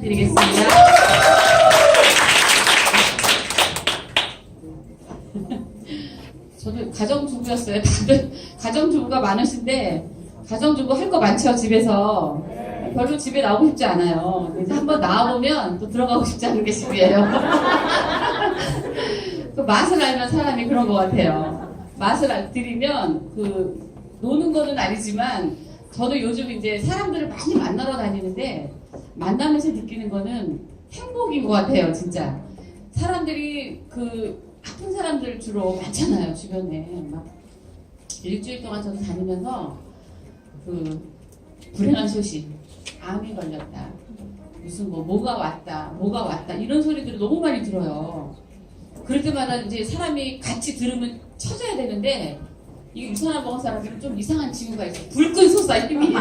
부탁드리겠습니다. 저도 가정주부였어요. 다들 가정주부가 많으신데 가정주부 할 거 많죠, 집에서. 별로 집에 나오고 싶지 않아요. 이제 한번 나와보면 또 들어가고 싶지 않은 게 집이에요. 그 맛을 알면 사람이 그런 것 같아요. 맛을 들이면 노는 거는 아니지만 저도 요즘 이제 사람들을 많이 만나러 다니는데 만나면서 느끼는 거는 행복인 것 같아요, 진짜. 사람들이 아픈 사람들 주로 많잖아요, 주변에. 막 일주일 동안 저도 다니면서 불행한 소식, 암이 걸렸다, 무슨 뭐가 왔다 이런 소리들을 너무 많이 들어요. 그럴 때마다 이제 사람이 같이 들으면 쳐져야 되는데 이 유산을 먹은 사람들은 좀 이상한 징후가 있어요. 불끈 솟아 힘이.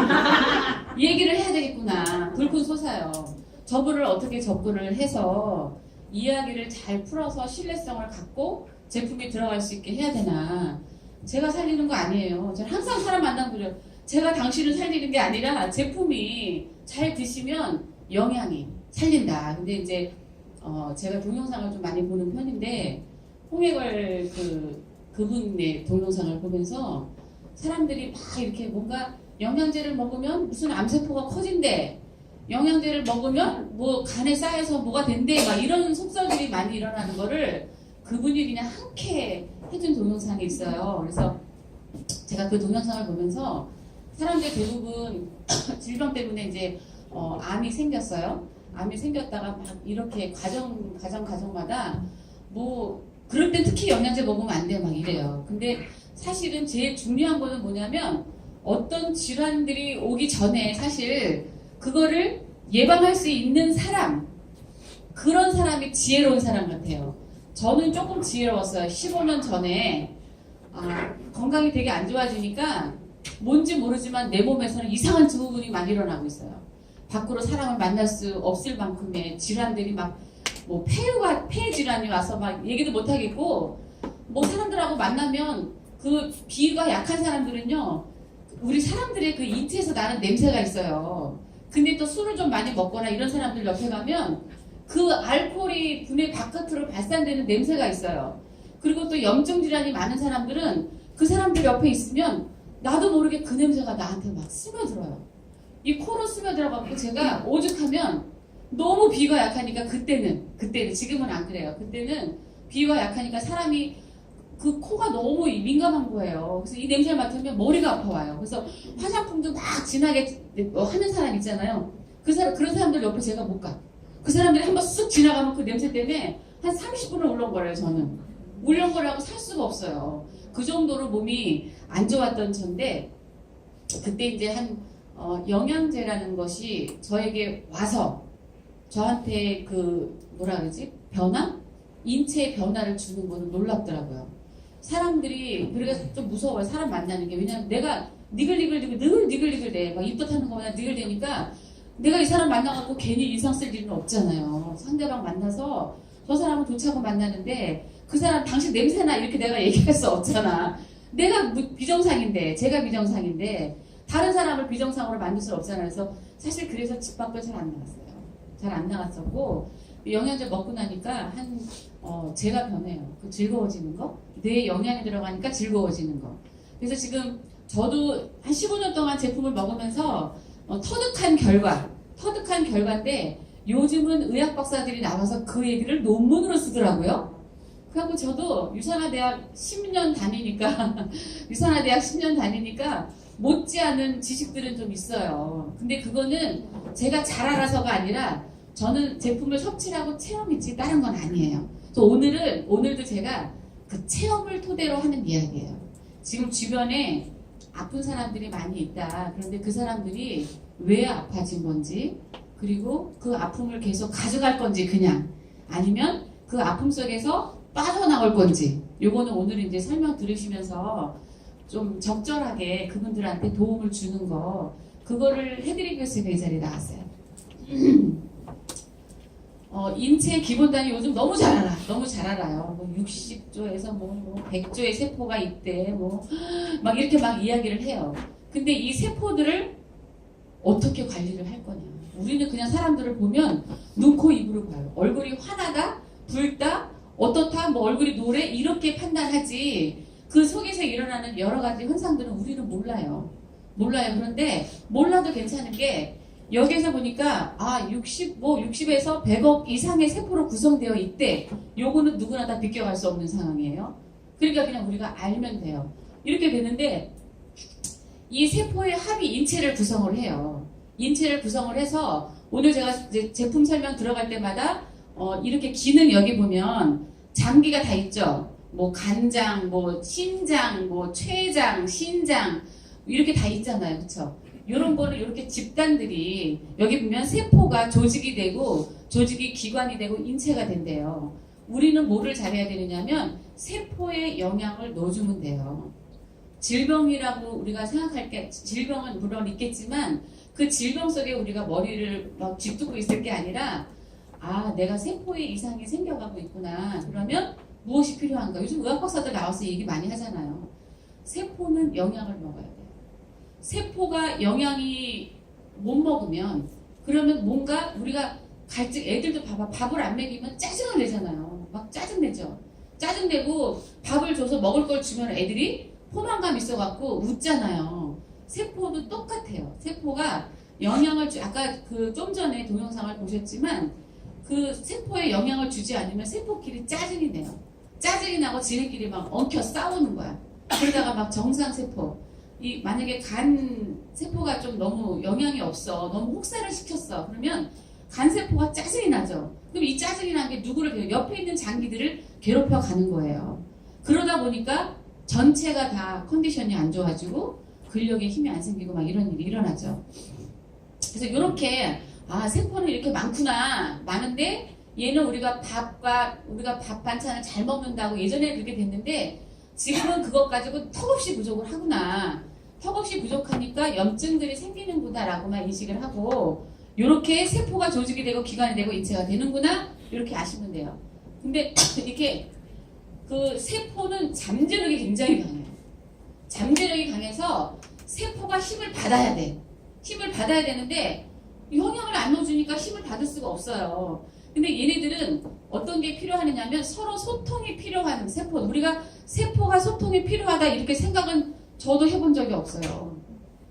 얘기를 해야 되겠구나. 불끈 솟아요. 저분을 어떻게 접근을 해서 이야기를 잘 풀어서 신뢰성을 갖고 제품이 들어갈 수 있게 해야 되나. 제가 살리는 거 아니에요. 저는 항상 사람 만나면 그래요. 제가 당신을 살리는 게 아니라 제품이 잘 드시면 영양이 살린다. 근데 이제 제가 동영상을 좀 많이 보는 편인데 홍해걸 그분의 동영상을 보면서 사람들이 막 이렇게 뭔가 영양제를 먹으면 무슨 암세포가 커진대, 영양제를 먹으면 뭐 간에 쌓여서 뭐가 된대, 막 이런 속설들이 많이 일어나는 거를 그분이 그냥 흔쾌 해준 동영상이 있어요. 그래서 제가 그 동영상을 보면서 사람들 대부분 질병 때문에 이제 암이 생겼어요. 암이 생겼다가 막 이렇게 가정마다 뭐 그럴 땐 특히 영양제 먹으면 안 돼 막 이래요. 근데 사실은 제일 중요한 거는 뭐냐면 어떤 질환들이 오기 전에 사실 그거를 예방할 수 있는 사람, 그런 사람이 지혜로운 사람 같아요. 저는 조금 지혜로웠어요. 15년 전에 건강이 되게 안 좋아지니까 뭔지 모르지만 내 몸에서는 이상한 증후군이 많이 일어나고 있어요. 밖으로 사람을 만날 수 없을 만큼의 질환들이 막 뭐 폐 질환이 와서 막 얘기도 못 하겠고, 뭐 사람들하고 만나면 그 비위가 약한 사람들은요, 우리 사람들의 그 인체에서 나는 냄새가 있어요. 근데 또 술을 좀 많이 먹거나 이런 사람들 옆에 가면 그 알코올이 분해 바깥으로 발산되는 냄새가 있어요. 그리고 또 염증 질환이 많은 사람들은 그 사람들 옆에 있으면 나도 모르게 그 냄새가 나한테 막 스며들어요. 이 코로 스며들어가지고 제가 오죽하면 너무 비위가 약하니까 그때는 지금은 안 그래요. 그때는 비위가 약하니까 사람이 그 코가 너무 민감한 거예요. 그래서 이 냄새를 맡으면 머리가 아파와요. 그래서 화장품도 막 진하게 하는 사람 있잖아요. 그런 사람들 옆에 제가 못 가. 그 사람들이 한번 쓱 지나가면 그 냄새 때문에 한 30분을 울렁거려요. 저는 울렁거려하고 살 수가 없어요. 그 정도로 몸이 안 좋았던 전데, 그때 이제 영양제라는 것이 저에게 와서 저한테 변화? 인체의 변화를 주는 거는 놀랍더라고요. 사람들이, 그래서 좀 무서워요. 사람 만나는 게. 왜냐면 내가 니글니글대. 막 입덧 하는 거보다 니글대니까 내가 이 사람 만나갖고 괜히 인상 쓸 일은 없잖아요. 상대방 만나서 저 사람은 좋자고 만나는데 그 사람 당신 냄새나 이렇게 내가 얘기할 수 없잖아. 내가 비정상인데, 제가 비정상인데 다른 사람을 비정상으로 만들 수 없잖아요. 그래서 사실 그래서 집 밖을 잘 안 나갔어요. 잘 안 나갔었고, 영양제 먹고 나니까 제가 변해요. 그 즐거워지는 거, 뇌에 영양이 들어가니까 즐거워지는 거. 그래서 지금 저도 한 15년 동안 제품을 먹으면서 터득한 결과인데 요즘은 의학 박사들이 나와서 그 얘기를 논문으로 쓰더라고요. 그래갖고 저도 유산화대학 10년 다니니까 못지않은 지식들은 좀 있어요. 근데 그거는 제가 잘 알아서가 아니라 저는 제품을 섭취를 하고 체험이지 다른 건 아니에요. 그래서 오늘도 제가 그 체험을 토대로 하는 이야기예요. 지금 주변에 아픈 사람들이 많이 있다. 그런데 그 사람들이 왜 아파진 건지, 그리고 그 아픔을 계속 가져갈 건지 그냥, 아니면 그 아픔 속에서 빠져나올 건지, 요거는 오늘 이제 설명 들으시면서 좀 적절하게 그분들한테 도움을 주는 거, 그거를 해드리기 위해서 제가 이 자리에 나왔어요. 인체 기본 단위 요즘 너무 잘 알아요. 뭐 60조에서 뭐 100조의 세포가 있대, 막 이렇게 막 이야기를 해요. 근데 이 세포들을 어떻게 관리를 할 거냐. 우리는 그냥 사람들을 보면 눈, 코, 입으로 봐요. 얼굴이 화나다, 붉다, 어떻다, 뭐 얼굴이 노래 이렇게 판단하지 그 속에서 일어나는 여러 가지 현상들은 우리는 몰라요. 그런데 몰라도 괜찮은 게 여기에서 보니까 60에서 100억 이상의 세포로 구성되어 있대. 요거는 누구나 다 비껴갈 수 없는 상황이에요. 그러니까 그냥 우리가 알면 돼요. 이렇게 되는데 이 세포의 합이 인체를 구성을 해요. 인체를 구성을 해서 오늘 제가 이제 제품 설명 들어갈 때마다 이렇게 기능 여기 보면 장기가 다 있죠. 뭐 간장, 뭐 신장, 뭐 췌장, 신장 이렇게 다 있잖아요. 그렇죠? 이런 거를 이렇게 집단들이 여기 보면 세포가 조직이 되고 조직이 기관이 되고 인체가 된대요. 우리는 뭐를 잘해야 되느냐면 세포에 영향을 넣어주면 돼요. 질병이라고 우리가 생각할 게 질병은 물론 있겠지만 그 질병 속에 우리가 머리를 막 쥐두고 있을 게 아니라 내가 세포에 이상이 생겨가고 있구나. 그러면 무엇이 필요한가? 요즘 의학 박사들 나와서 얘기 많이 하잖아요. 세포는 영양을 먹어야 돼요. 세포가 영양이 못 먹으면 그러면 뭔가 우리가 애들도 봐봐. 밥을 안 먹이면 짜증을 내잖아요. 막 짜증내죠. 짜증내고 밥을 줘서 먹을 걸 주면 애들이 포만감 있어갖고 웃잖아요. 세포도 똑같아요. 세포가 영양을 아까 그 좀 전에 동영상을 보셨지만 그 세포에 영향을 주지 않으면 세포끼리 짜증이 내요. 짜증이 나고 지네끼리 막 엉켜 싸우는 거야. 그러다가 막 정상세포 만약에 간 세포가 좀 너무 영향이 없어. 너무 혹사를 시켰어. 그러면 간세포가 짜증이 나죠. 그럼 이 짜증이 난 게 누구를 옆에 있는 장기들을 괴롭혀 가는 거예요. 그러다 보니까 전체가 다 컨디션이 안 좋아지고 근력에 힘이 안 생기고 막 이런 일이 일어나죠. 그래서 이렇게 세포는 이렇게 많은데 얘는 우리가 밥 반찬을 잘 먹는다고 예전에 그렇게 됐는데 지금은 그것 가지고 턱없이 부족을 하구나. 턱없이 부족하니까 염증들이 생기는구나라고만 인식을 하고 이렇게 세포가 조직이 되고 기관이 되고 인체가 되는구나 이렇게 아시면 돼요. 근데 이렇게 그 세포는 잠재력이 굉장히 강해요. 잠재력이 강해서 세포가 힘을 받아야 돼. 힘을 받아야 되는데 영향을 안 넣어주니까 힘을 받을 수가 없어요. 근데 얘네들은 어떤 게 필요하느냐면 서로 소통이 필요한 세포. 우리가 세포가 소통이 필요하다 이렇게 생각은 저도 해본 적이 없어요.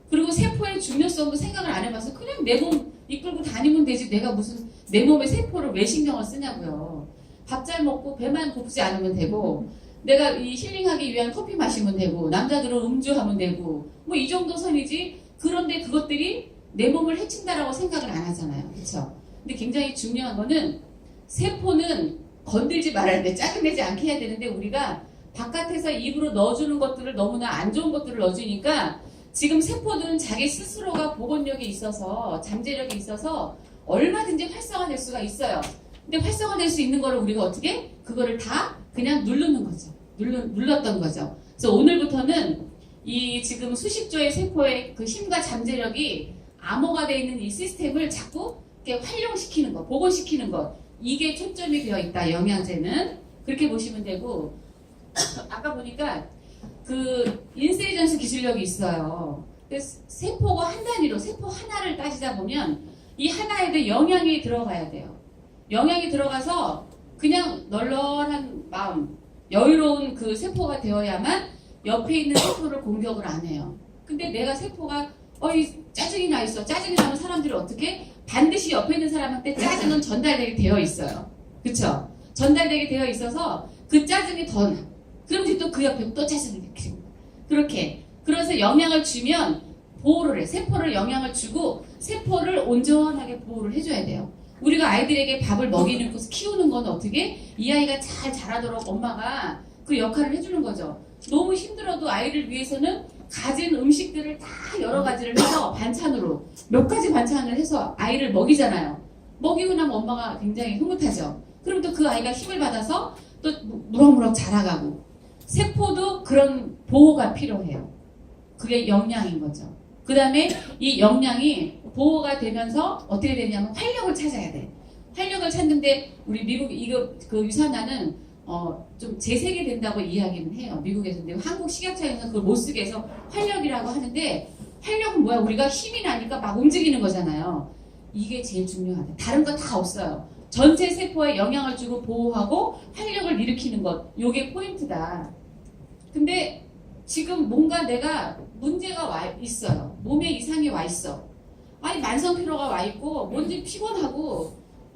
그리고 세포의 중요성도 생각을 안 해봐서 그냥 내 몸 이끌고 다니면 되지 내가 무슨 내 몸의 세포를 왜 신경을 쓰냐고요. 밥 잘 먹고 배만 고프지 않으면 되고 내가 이 힐링하기 위한 커피 마시면 되고 남자들은 음주하면 되고 뭐 이 정도 선이지. 그런데 그것들이 내 몸을 해친다라고 생각을 안 하잖아요. 그렇죠? 근데 굉장히 중요한 거는 세포는 건들지 말아야 돼. 짜증내지 않게 해야 되는데 우리가 바깥에서 입으로 넣어주는 것들을 너무나 안 좋은 것들을 넣어주니까 지금 세포들은 자기 스스로가 복원력이 있어서 잠재력이 있어서 얼마든지 활성화될 수가 있어요. 근데 활성화될 수 있는 거를 우리가 어떻게? 그거를 다 그냥 누르는 거죠. 눌렀던 거죠. 그래서 오늘부터는 이 지금 수십조의 세포의 그 힘과 잠재력이 암호가 되어 있는 이 시스템을 자꾸 이렇게 활용시키는 거, 복원시키는 거. 이게 초점이 되어 있다. 영양제는 그렇게 보시면 되고 아까 보니까 그 인세이전스 기술력이 있어요. 세포가 한 단위로 세포 하나를 따지다 보면 이 하나에도 영양이 들어가야 돼요. 영양이 들어가서 그냥 널널한 마음, 여유로운 그 세포가 되어야만 옆에 있는 세포를 공격을 안 해요. 근데 내가 세포가 짜증이 나 있어. 짜증이 나면 사람들이 어떻게? 반드시 옆에 있는 사람한테 짜증은 전달되게 되어 있어요. 그쵸? 전달되게 되어 있어서 그 짜증이 더 나. 그럼 또 그 옆에 또 짜증을 느끼는 거야. 그렇게. 그래서 영향을 주면 보호를 해. 세포를 영향을 주고 세포를 온전하게 보호를 해줘야 돼요. 우리가 아이들에게 밥을 먹이는 것을 키우는 건 어떻게? 이 아이가 잘 자라도록 엄마가 그 역할을 해주는 거죠. 너무 힘들어도 아이를 위해서는 가진 음식들을 다 여러 가지를 해서 반찬으로 몇 가지 반찬을 해서 아이를 먹이잖아요. 먹이고 나면 엄마가 굉장히 흐뭇하죠. 그럼 또 그 아이가 힘을 받아서 또 무럭무럭 자라가고 세포도 그런 보호가 필요해요. 그게 영양인 거죠. 그 다음에 이 영양이 보호가 되면서 어떻게 되냐면 활력을 찾아야 돼. 활력을 찾는데 우리 미국 그 유산화는 좀 재세계된다고 이야기는 해요. 미국에서. 근데 한국 식약처에서 그걸 못 쓰게 해서 활력이라고 하는데 활력은 뭐야? 우리가 힘이 나니까 막 움직이는 거잖아요. 이게 제일 중요하다. 다른 거 다 없어요. 전체 세포에 영향을 주고 보호하고 활력을 일으키는 것. 요게 포인트다. 근데 지금 뭔가 내가 문제가 와 있어요. 몸에 이상이 와 있어. 아니 만성 피로가 와 있고 뭔지 피곤하고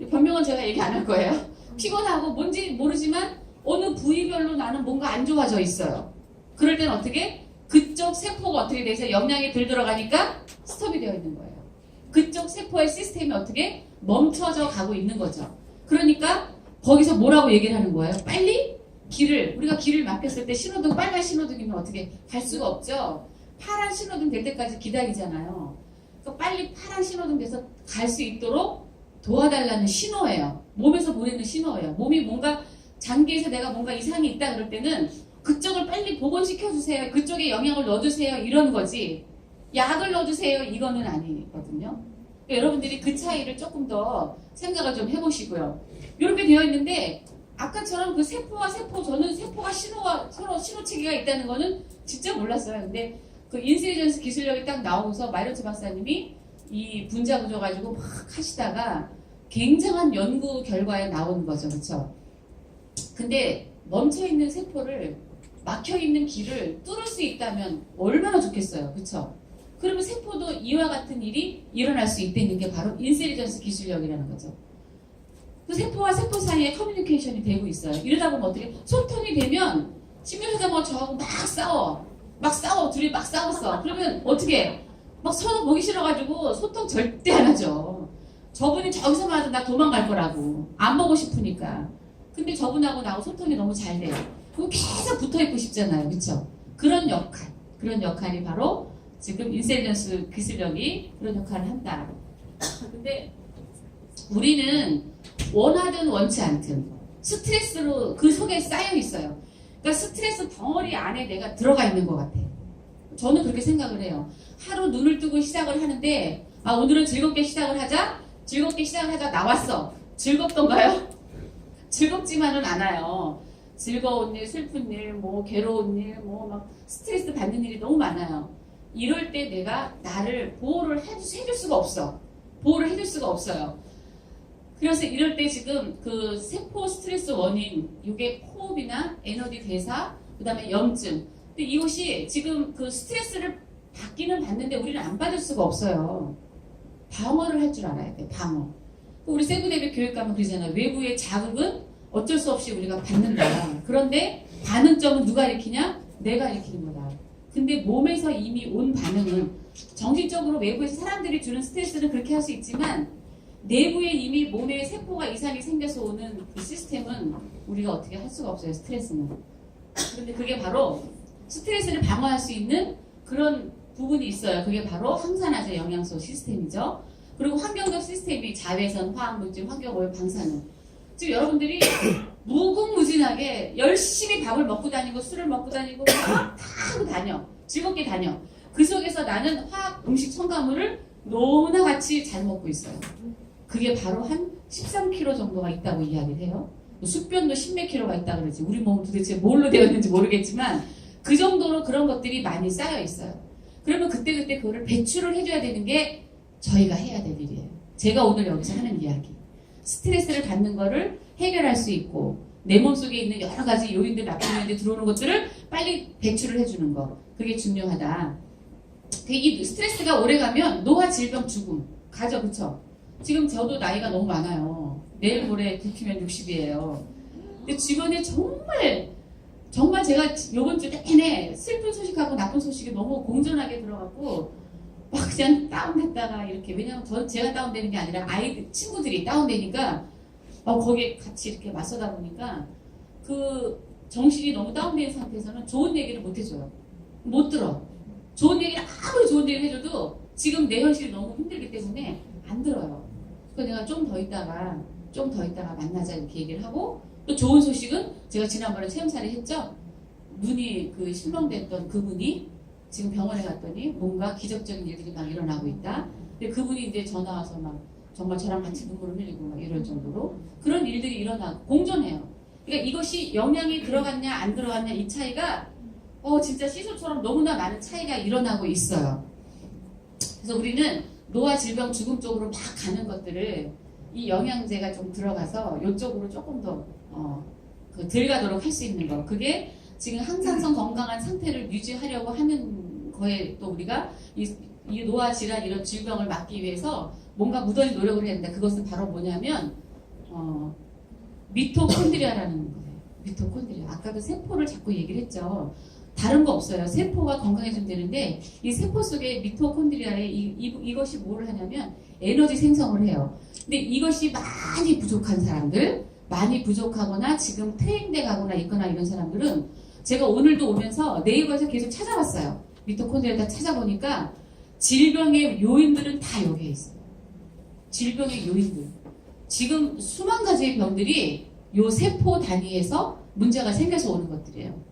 변명은 제가 얘기 안 할 거예요. 피곤하고 뭔지 모르지만 어느 부위별로 나는 뭔가 안 좋아져 있어요. 그럴 때는 어떻게? 그쪽 세포가 어떻게 돼서 영향이 덜 들어가니까 스톱이 되어 있는 거예요. 그쪽 세포의 시스템이 어떻게 멈춰져 가고 있는 거죠. 그러니까 거기서 뭐라고 얘기를 하는 거예요? 빨리 우리가 길을 막혔을 때 신호등, 빨간 신호등이면 어떻게 갈 수가 없죠. 파란 신호등 될 때까지 기다리잖아요. 그러니까 빨리 파란 신호등 돼서 갈 수 있도록 도와달라는 신호예요. 몸에서 보내는 신호예요. 몸이 뭔가 장기에서 내가 뭔가 이상이 있다 그럴 때는 그쪽을 빨리 복원시켜주세요. 그쪽에 영향을 넣어주세요. 이런 거지. 약을 넣어주세요. 이거는 아니거든요. 그러니까 여러분들이 그 차이를 조금 더 생각을 좀 해보시고요. 이렇게 되어 있는데 아까처럼 그 세포와 세포, 저는 세포가 신호와 서로 신호체계가 있다는 거는 진짜 몰랐어요. 근데 그 인텔리전스 기술력이 딱 나오면서 마이로츠 박사님이 이 분자 구조 가지고 막 하시다가 굉장한 연구 결과에 나온 거죠. 그렇죠? 근데 멈춰있는 세포를 막혀있는 길을 뚫을 수 있다면 얼마나 좋겠어요. 그렇죠? 그러면 세포도 이와 같은 일이 일어날 수 있다는 게 바로 인텔리전스 기술력이라는 거죠. 그 세포와 세포 사이에 커뮤니케이션이 되고 있어요. 이러다 보면 어떻게 소통이 되면 신경사가 뭐 저하고 막 싸워 둘이 막 싸웠어. 그러면 어떻게 막 서로 보기 싫어가지고 소통 절대 안 하죠. 저분이 저기서 봐도 나 도망갈 거라고 안 보고 싶으니까. 근데 저분하고 나하고 소통이 너무 잘 돼요. 그럼 계속 붙어있고 싶잖아요. 그렇죠? 그런 역할이 바로 지금 인텔리전스 기술력이 그런 역할을 한다. 근데 우리는 원하든 원치 않든 스트레스로 그 속에 쌓여 있어요. 그러니까 스트레스 덩어리 안에 내가 들어가 있는 것 같아. 저는 그렇게 생각을 해요. 하루 눈을 뜨고 시작을 하는데 오늘은 즐겁게 시작을 하자 나왔어. 즐겁던가요? 즐겁지만은 않아요. 즐거운 일, 슬픈 일, 뭐 괴로운 일, 뭐 막 스트레스 받는 일이 너무 많아요. 이럴 때 내가 나를 보호를 해줄 수가 없어. 보호를 해줄 수가 없어요. 그래서 이럴 때 지금 그 세포 스트레스 원인, 이게 호흡이나 에너지 대사, 그 다음에 염증. 근데 이것이 지금 그 스트레스를 받기는 받는데 우리는 안 받을 수가 없어요. 방어를 할 줄 알아야 돼, 방어. 우리 세부대비 교육 가면 그러잖아요. 외부의 자극은 어쩔 수 없이 우리가 받는다. 그런데 반응점은 누가 일으키냐? 내가 일으키는 거다. 근데 몸에서 이미 온 반응은 정신적으로 외부에서 사람들이 주는 스트레스는 그렇게 할 수 있지만 내부에 이미 몸에 세포가 이상이 생겨서 오는 그 시스템은 우리가 어떻게 할 수가 없어요. 스트레스는. 그런데 그게 바로 스트레스를 방어할 수 있는 그런 부분이 있어요. 그게 바로 항산화제 영양소 시스템이죠. 그리고 환경적 시스템이 자외선, 화학물질, 환경오염, 방사능. 지금 여러분들이 무궁무진하게 열심히 밥을 먹고 다니고 술을 먹고 다니고 다 하고 다녀. 즐겁게 다녀. 그 속에서 나는 화학 음식 첨가물을 너무나 같이 잘 먹고 있어요. 그게 바로 한 13kg 정도가 있다고 이야기를 해요. 숙변도 10몇 킬로가 있다고 그러지. 우리 몸은 도대체 뭘로 되어 있는지 모르겠지만 그 정도로 그런 것들이 많이 쌓여 있어요. 그러면 그때그때 그거를 배출을 해줘야 되는 게 저희가 해야 될 일이에요. 제가 오늘 여기서 하는 이야기. 스트레스를 받는 거를 해결할 수 있고 내 몸속에 있는 여러 가지 요인들, 나쁜 요인들 들어오는 것들을 빨리 배출을 해주는 거. 그게 중요하다. 이 스트레스가 오래가면 노화, 질병, 죽음 가죠. 그쵸? 지금 저도 나이가 너무 많아요. 내일 모레 굽히면 60이에요. 근데 주변에 정말 제가 요번 주 내내 슬픈 소식하고 나쁜 소식이 너무 공존하게 들어갔고 막 그냥 다운됐다가 이렇게, 왜냐면 제가 다운되는 게 아니라 친구들이 다운되니까 거기에 같이 이렇게 맞서다 보니까 그 정신이 너무 다운된 상태에서는 좋은 얘기를 못 해줘요. 못 들어. 좋은 얘기를 아무리 좋은 얘기를 해줘도 지금 내 현실이 너무 힘들기 때문에 안 들어요. 그래서 내가 좀 더 있다가 만나자 이렇게 얘기를 하고, 또 좋은 소식은 제가 지난번에 체험살이 했죠. 눈이 그 실명됐던 그분이 지금 병원에 갔더니 뭔가 기적적인 일들이 막 일어나고 있다. 근데 그분이 이제 전화 와서 막 정말 저랑 같이 눈물을 흘리고 막 이럴 정도로 그런 일들이 일어나고 공존해요. 그러니까 이것이 영향이 들어갔냐 안 들어갔냐 이 차이가 진짜 시소처럼 너무나 많은 차이가 일어나고 있어요. 그래서 우리는 노화 질병 죽음 쪽으로 막 가는 것들을 이 영양제가 좀 들어가서 이쪽으로 조금 더 덜 가도록 할 수 있는 거. 그게 지금 항산성 건강한 상태를 유지하려고 하는 거에 또 우리가 이 노화 질환 이런 질병을 막기 위해서 뭔가 무던히 노력을 해야 된다. 그것은 바로 뭐냐면 미토콘드리아라는 거예요. 미토콘드리아. 아까 그 세포를 자꾸 얘기를 했죠. 다른 거 없어요. 세포가 건강해지면 되는데 이 세포 속에 미토콘드리아에 이것이 뭐를 하냐면 에너지 생성을 해요. 근데 이것이 많이 부족한 사람들, 많이 부족하거나 지금 퇴행돼 가거나 있거나 이런 사람들은 제가 오늘도 오면서 네이버에서 계속 찾아봤어요. 미토콘드리아 다 찾아보니까 질병의 요인들은 다 여기에 있어요. 질병의 요인들. 지금 수만 가지의 병들이 요 세포 단위에서 문제가 생겨서 오는 것들이에요.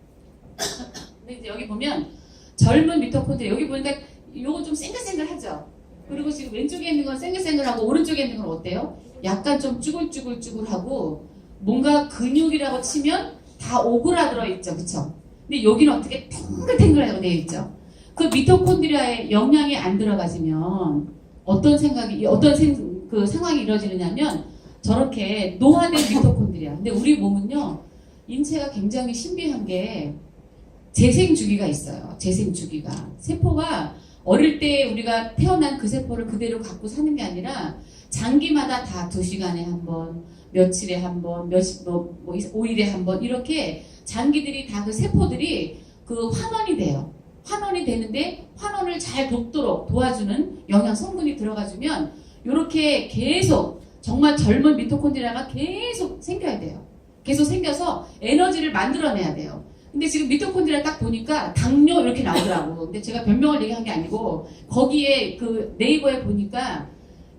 근데 이제 여기 보면 젊은 미토콘드리아 여기 보니까 요거 좀 생글생글하죠. 그리고 지금 왼쪽에 있는 건 생글생글하고 오른쪽에 있는 건 어때요? 약간 좀 쭈글쭈글쭈글하고 뭔가 근육이라고 치면 다 오그라들어 있죠, 그쵸? 근데 여기는 어떻게 탱글탱글하고 되어 있죠. 그 미토콘드리아에 영양이 안 들어가지면 어떤 상황이 이루어지느냐면 저렇게 노화된 미토콘드리아. 근데 우리 몸은요 인체가 굉장히 신비한 게 재생 주기가 있어요. 재생 주기가. 세포가 어릴 때 우리가 태어난 그 세포를 그대로 갖고 사는 게 아니라 장기마다 다 2시간에 한 번, 며칠에 한 번, 5일에 한 번 이렇게 장기들이 다 그 세포들이 그 환원이 돼요. 환원이 되는데 환원을 잘 돕도록 도와주는 영양 성분이 들어가주면 이렇게 계속 정말 젊은 미토콘드리아가 계속 생겨야 돼요. 계속 생겨서 에너지를 만들어내야 돼요. 근데 지금 미토콘드리아 딱 보니까 당뇨 이렇게 나오더라고. 근데 제가 변명을 얘기한 게 아니고 거기에 그 네이버에 보니까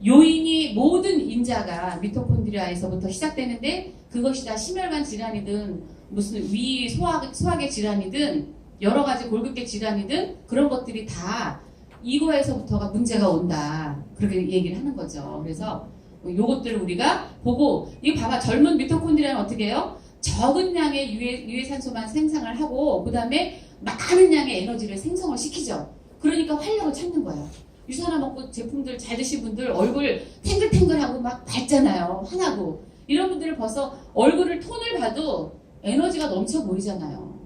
요인이 모든 인자가 미토콘드리아에서부터 시작되는데 그것이 다 심혈관 질환이든 무슨 위 소화계 질환이든 여러 가지 골격계 질환이든 그런 것들이 다 이거에서부터가 문제가 온다. 그렇게 얘기를 하는 거죠. 그래서 요것들을 우리가 보고 이거 봐봐. 젊은 미토콘드리아는 어떻게 해요? 적은 양의 유해산소만 생산을 하고 그 다음에 많은 양의 에너지를 생성을 시키죠. 그러니까 활력을 찾는 거예요. 유산화 먹고 제품들 잘 드신 분들 얼굴 탱글탱글하고 막 밝잖아요. 환하고. 이런 분들은 벌써 얼굴을 톤을 봐도 에너지가 넘쳐 보이잖아요.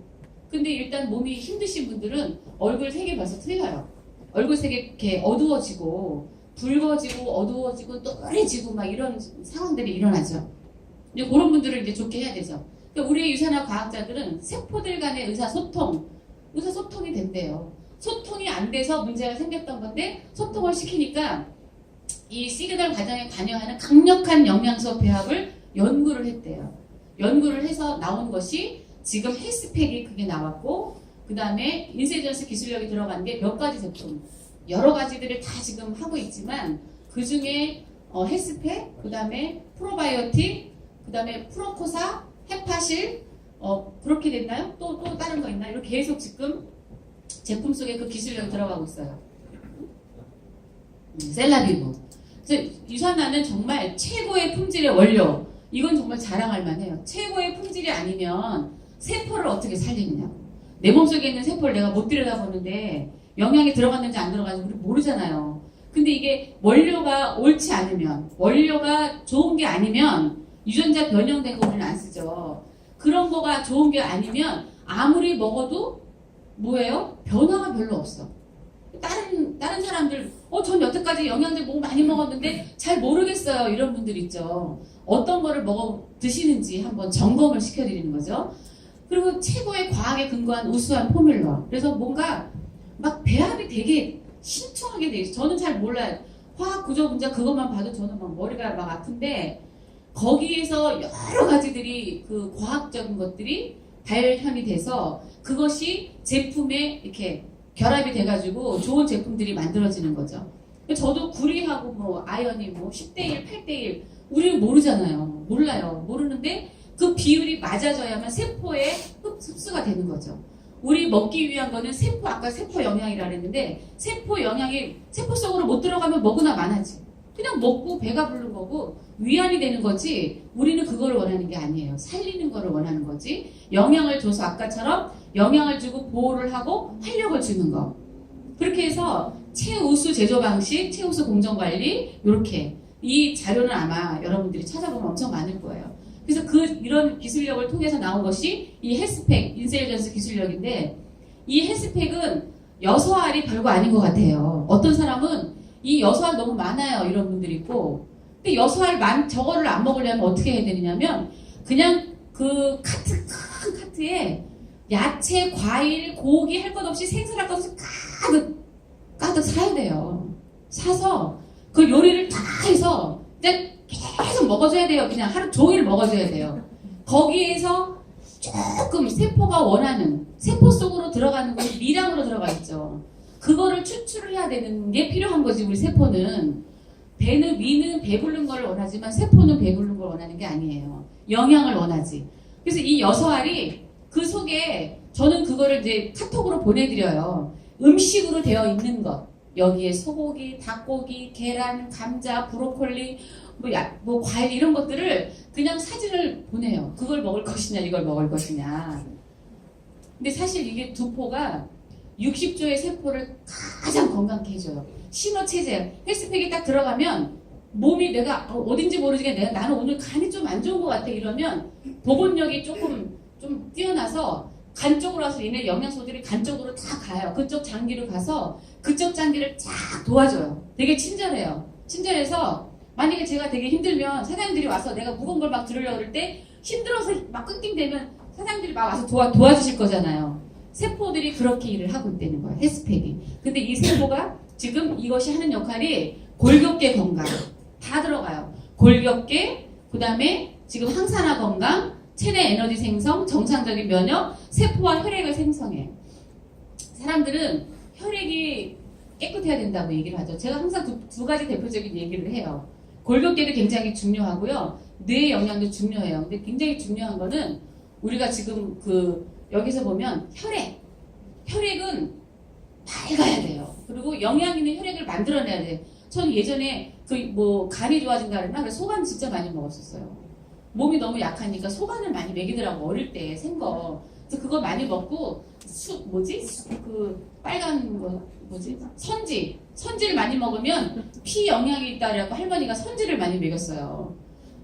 근데 일단 몸이 힘드신 분들은 얼굴 색이 벌써 틀려요. 얼굴 색이 이렇게 어두워지고 붉어지고 어두워지고 또래지고 막 이런 상황들이 일어나죠. 이제 그런 분들을 이제 좋게 해야 되죠. 그러니까 우리 유산화 과학자들은 세포들 간의 의사소통이 된대요. 소통이 안 돼서 문제가 생겼던 건데 소통을 시키니까 이 시그널 과정에 관여하는 강력한 영양소 배합을 연구를 했대요. 연구를 해서 나온 것이 지금 헬스팩이 그게 나왔고 그 다음에 인세전스 기술력이 들어간 게 몇 가지 제품 여러 가지들을 다 지금 하고 있지만 그 중에 헬스팩, 그 다음에 프로바이오틱, 그 다음에 프로코사, 헤파실 그렇게 됐나요? 또 다른 거 있나요? 이렇게 계속 지금 제품 속에 그 기술력이 들어가고 있어요. 셀라비브. 유산화는 정말 최고의 품질의 원료. 이건 정말 자랑할 만해요. 최고의 품질이 아니면 세포를 어떻게 살리느냐. 내 몸속에 있는 세포를 내가 못 들여다보는데 영양이 들어갔는지 안 들어갔는지 우리 모르잖아요. 근데 이게 원료가 옳지 않으면, 원료가 좋은 게 아니면 유전자 변형된 거 우리는 안 쓰죠. 그런 거가 좋은 게 아니면 아무리 먹어도 뭐예요? 변화가 별로 없어. 다른 사람들 전 여태까지 영양제 뭐 많이 먹었는데 잘 모르겠어요. 이런 분들 있죠. 어떤 거를 드시는지 한번 점검을 시켜드리는 거죠. 그리고 최고의 과학에 근거한 우수한 포뮬러. 그래서 뭔가 막 배합이 되게 신중하게 돼 있어요. 저는 잘 몰라요. 화학 구조 문제 그것만 봐도 저는 막 머리가 막 아픈데 거기에서 여러 가지들이 그 과학적인 것들이 발현이 돼서 그것이 제품에 이렇게 결합이 돼가지고 좋은 제품들이 만들어지는 거죠. 저도 구리하고 뭐 아연이 뭐 10대1, 8대1 우리는 모르잖아요. 몰라요. 모르는데 그 비율이 맞아져야만 세포에 흡수가 되는 거죠. 우리 먹기 위한 거는 아까 세포 영양이라 그랬는데 세포 영양이 세포 속으로 못 들어가면 먹으나 마나지. 그냥 먹고 배가 부른 거고 위안이 되는 거지 우리는 그걸 원하는 게 아니에요. 살리는 거를 원하는 거지. 영양을 줘서 아까처럼 영양을 주고 보호를 하고 활력을 주는 거. 그렇게 해서 최우수 제조 방식, 최우수 공정 관리 이렇게 이 자료는 아마 여러분들이 찾아보면 엄청 많을 거예요. 그래서 이런 기술력을 통해서 나온 것이 이 헬스팩 인셀전스 기술력인데 이 헬스팩은 여서알이 별거 아닌 것 같아요. 어떤 사람은 이 여서알 너무 많아요 이런 분들이 있고 근데 여서알 저거를 안 먹으려면 어떻게 해야 되느냐면 그냥 그 큰 카트에 야채, 과일, 고기 할 것 없이 생선할 것 없이 가득 사야 돼요. 사서 그 요리를 다 해서 그냥 계속 먹어줘야 돼요. 그냥 하루 종일 먹어줘야 돼요. 거기에서 조금 세포가 원하는 세포 속으로 들어가는 것이 미량으로 들어가 있죠. 그거를 추출을 해야 되는 게 필요한 거지. 우리 세포는 위는 배부른 걸 원하지만 세포는 배부른 걸 원하는 게 아니에요. 영양을 원하지. 그래서 이 여서알이 그 속에 저는 그거를 이제 카톡으로 보내드려요. 음식으로 되어 있는 것. 여기에 소고기, 닭고기, 계란, 감자, 브로콜리, 뭐 과일 이런 것들을 그냥 사진을 보내요. 그걸 먹을 것이냐, 이걸 먹을 것이냐. 근데 사실 이게 두포가 60조의 세포를 가장 건강케 해줘요. 신호체제, 헬스팩이 딱 들어가면 몸이 내가 어딘지 모르지만 나는 오늘 간이 좀 안 좋은 것 같아 이러면 복원력이 조금 좀 뛰어나서 간 쪽으로 와서 얘네 영양소들이 간 쪽으로 다 가요. 그쪽 장기로 가서 그쪽 장기를 쫙 도와줘요. 되게 친절해요. 친절해서 만약에 제가 되게 힘들면 사장님들이 와서 내가 무거운 걸 막 들으려고 그럴 때 힘들어서 막 끙끙대면 사장님들이 막 와서 도와주실 거잖아요. 세포들이 그렇게 일을 하고 있다는 거예요. 헬스팩이. 근데 이 세포가 지금 이것이 하는 역할이 골격계 건강 다 들어가요. 골격계, 그 다음에 지금 항산화 건강, 체내 에너지 생성, 정상적인 면역, 세포와 혈액을 생성해. 사람들은 혈액이 깨끗해야 된다고 얘기를 하죠. 제가 항상 두 가지 대표적인 얘기를 해요. 골격계도 굉장히 중요하고요. 뇌 영양도 중요해요. 근데 굉장히 중요한 거는 우리가 지금 여기서 보면 혈액은 밝아야 돼요. 그리고 영양 있는 혈액을 만들어내야 돼요. 저는 예전에 간이 좋아진다 그러나 소간 진짜 많이 먹었었어요. 몸이 너무 약하니까 소간을 많이 먹이더라고 어릴 때 생거. 그래서 그거 많이 먹고 빨간 거 선지를 많이 먹으면 피 영양이 있다라고 할머니가 선지를 많이 먹였어요.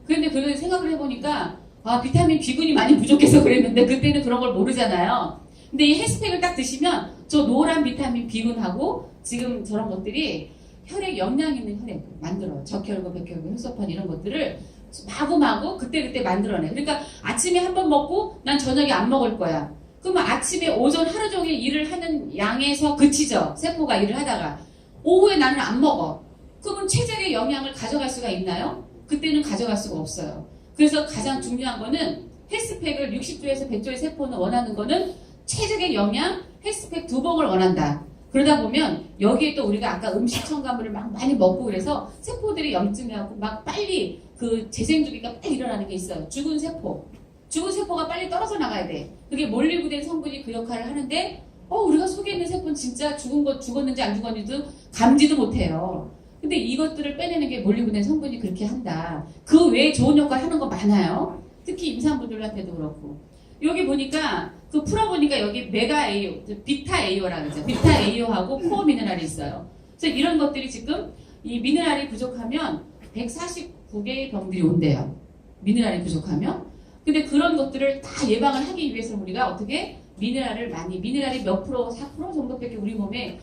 그런데 그걸 생각을 해보니까 비타민 B군이 많이 부족해서 그랬는데 그때는 그런 걸 모르잖아요. 근데 이 헬스팩을 딱 드시면 저 노란 비타민 B군하고 지금 저런 것들이 혈액 영양 있는 혈액 만들어요. 적혈구, 백혈구, 혈소판 이런 것들을 마구마구 그때그때 만들어내. 그러니까 아침에 한 번 먹고 난 저녁에 안 먹을 거야. 그러면 아침에 오전 하루 종일 일을 하는 양에서 그치죠. 세포가 일을 하다가. 오후에 나는 안 먹어. 그러면 체질의 영양을 가져갈 수가 있나요? 그때는 가져갈 수가 없어요. 그래서 가장 중요한 거는 헬스팩을 60조에서 100조의 세포는 원하는 거는 체질의 영양, 헬스팩 2봉을 원한다. 그러다 보면 여기에 또 우리가 아까 음식 첨가물을 막 많이 먹고 그래서 세포들이 염증하고 막 빨리 재생주기가 빨리 일어나는 게 있어요. 죽은 세포가 빨리 떨어져 나가야 돼. 그게 몰리브덴 성분이 그 역할을 하는데 우리가 속에 있는 세포는 진짜 죽었는지 안 죽었는지도 감지도 못해요. 근데 이것들을 빼내는 게 몰리브덴 성분이 그렇게 한다. 그 외에 좋은 역할 하는 거 많아요. 특히 임산부들한테도 그렇고. 여기 보니까 풀어보니까 여기 메가 AO, 비타 AO라 그러죠. 비타 AO하고 코어 미네랄이 있어요. 그래서 이런 것들이 지금 이 미네랄이 부족하면 149개의 병들이 온대요. 미네랄이 부족하면. 근데 그런 것들을 다 예방을 하기 위해서 우리가 어떻게 미네랄이 몇 프로, 4% 정도밖에 우리 몸에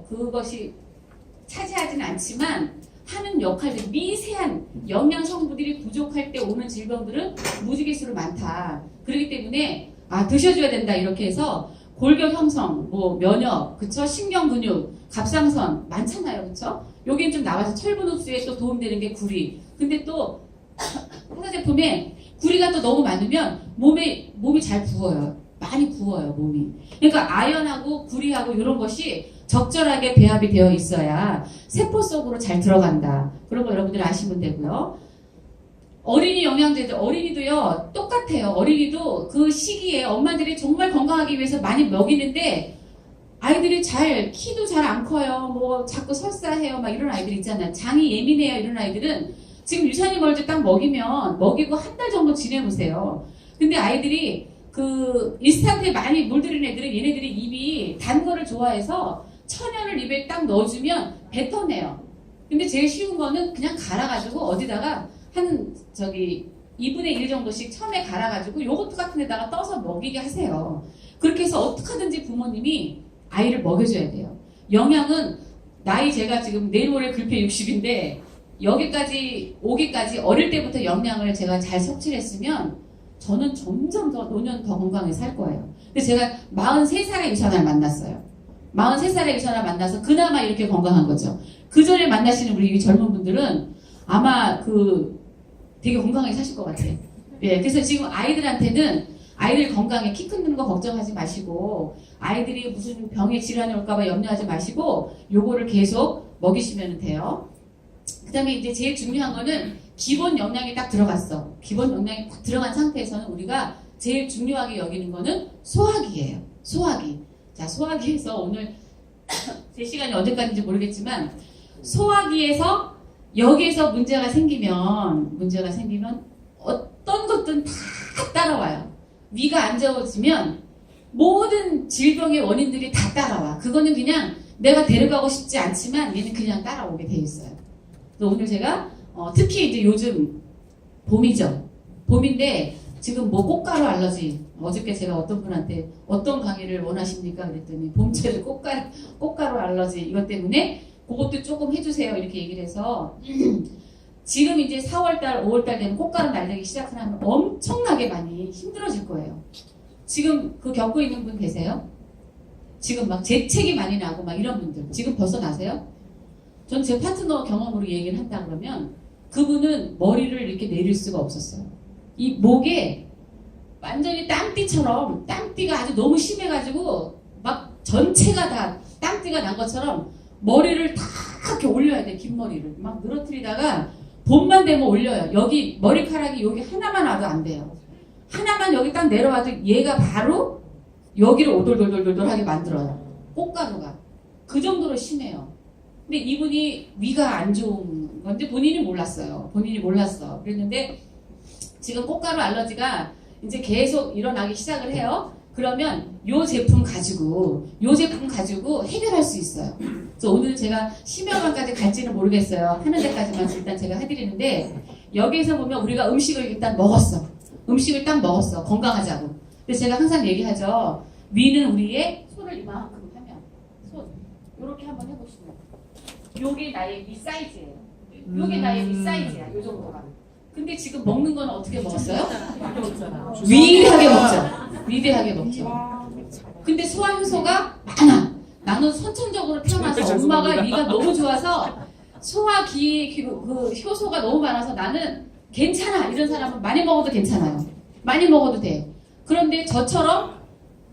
그것이 차지하지는 않지만 하는 역할들, 미세한 영양 성분들이 부족할 때 오는 질병들은 무지개수로 많다. 그렇기 때문에 드셔줘야 된다 이렇게 해서 골격 형성, 면역, 그쵸? 신경 근육, 갑상선 많잖아요, 그쵸? 여기는 좀 나와서 철분 흡수에 또 도움되는 게 구리. 근데 또 회사 제품에 구리가 또 너무 많으면 몸이 잘 부어요. 많이 부어요, 몸이. 그러니까 아연하고 구리하고 이런 것이 적절하게 배합이 되어 있어야 세포 속으로 잘 들어간다. 그런 거 여러분들 아시면 되고요. 어린이 영양제들, 어린이도요, 똑같아요. 어린이도 그 시기에 엄마들이 정말 건강하기 위해서 많이 먹이는데 아이들이 키도 잘 안 커요. 자꾸 설사해요. 막 이런 아이들 있잖아요. 장이 예민해요. 이런 아이들은 지금 유산균 멀제 딱 먹이고 한 달 정도 지내보세요. 근데 아이들이 인스턴트에 많이 물들인 애들은 얘네들이 입이 단 거를 좋아해서 천연을 입에 딱 넣어주면 뱉어내요. 근데 제일 쉬운 거는 그냥 갈아가지고 어디다가 한 2분의 1 정도씩 처음에 갈아가지고 요거트 같은 데다가 떠서 먹이게 하세요. 그렇게 해서 어떻게 하든지 부모님이 아이를 먹여줘야 돼요. 영양은 나이 제가 지금 내일 모레 글패 60인데 여기까지 오기까지 어릴 때부터 영양을 제가 잘 섭취를 했으면 저는 점점 더 노년 더 건강하게 살 거예요. 근데 제가 43살의 유산을 만났어요. 43살의 유산을 만나서 그나마 이렇게 건강한 거죠. 그 전에 만나시는 우리 젊은 분들은 아마 되게 건강하게 사실 것 같아요. 예, 그래서 지금 아이들한테는 아이들 건강에 키 크는 거 걱정하지 마시고 아이들이 무슨 병에 질환이 올까봐 염려하지 마시고 요거를 계속 먹이시면 돼요. 그 다음에 이제 제일 중요한 거는 기본 영양이 딱 들어갔어. 기본 영양이 딱 들어간 상태에서는 우리가 제일 중요하게 여기는 거는 소화기예요. 소화기. 자, 소화기에서 오늘 제 시간이 언제까지인지 모르겠지만 소화기에서 여기에서 문제가 생기면 어떤 것든 다 따라와요. 위가 안 좋아지면 모든 질병의 원인들이 다 따라와. 그거는 그냥 내가 데려가고 싶지 않지만 얘는 그냥 따라오게 돼 있어요. 그래서 오늘 제가 특히 이제 요즘 봄이죠. 봄인데 지금 뭐 꽃가루 알러지. 어저께 제가 어떤 분한테 어떤 강의를 원하십니까? 그랬더니 봄철에 꽃가루 알러지 이것 때문에 그것도 조금 해주세요. 이렇게 얘기를 해서 지금 이제 4월달, 5월달 되면 꽃가루 날리기 시작하면 엄청나게 많이 힘들어질 거예요. 지금 겪고 있는 분 계세요? 지금 막 재채기 많이 나고 막 이런 분들 지금 벌써 나세요? 전 제 파트너 경험으로 얘기를 한다 그러면 그분은 머리를 이렇게 내릴 수가 없었어요. 이 목에 완전히 땀띠처럼 땀띠가 아주 너무 심해가지고 막 전체가 다 땀띠가 난 것처럼 머리를 다 이렇게 올려야 돼. 긴 머리를 막 늘어뜨리다가 봄만 되면 올려요. 여기 머리카락이 여기 하나만 와도 안 돼요. 하나만 여기 딱 내려와도 얘가 바로 여기를 오돌돌돌돌하게 만들어요. 꽃가루가 그 정도로 심해요. 근데 이분이 위가 안 좋은 건데 본인이 몰랐어요. 본인이 몰랐어. 그랬는데 지금 꽃가루 알러지가 이제 계속 일어나기 시작을 해요. 그러면 요 제품 가지고 해결할 수 있어요. 그래서 오늘 제가 심혈관까지 갈지는 모르겠어요. 하는 데까지만 일단 제가 해드리는데 여기에서 보면 우리가 음식을 일단 먹었어. 음식을 딱 먹었어. 건강하자고. 근데 제가 항상 얘기하죠. 위는 우리의 손을 이만큼 하면 손 이렇게 한번 해보시면 요게 나의 위 사이즈예요. 요게 나의 위 사이즈야. 요 정도가. 근데 지금 먹는 건 어떻게 먹었어요? 위대하게 먹죠. 위대하게 먹죠. 근데 소화 효소가 많아. 나는 선천적으로 태어나서 엄마가 위가 너무 좋아서 소화기 그 효소가 너무 많아서 나는 괜찮아. 이런 사람은 많이 먹어도 괜찮아요. 많이 먹어도 돼. 그런데 저처럼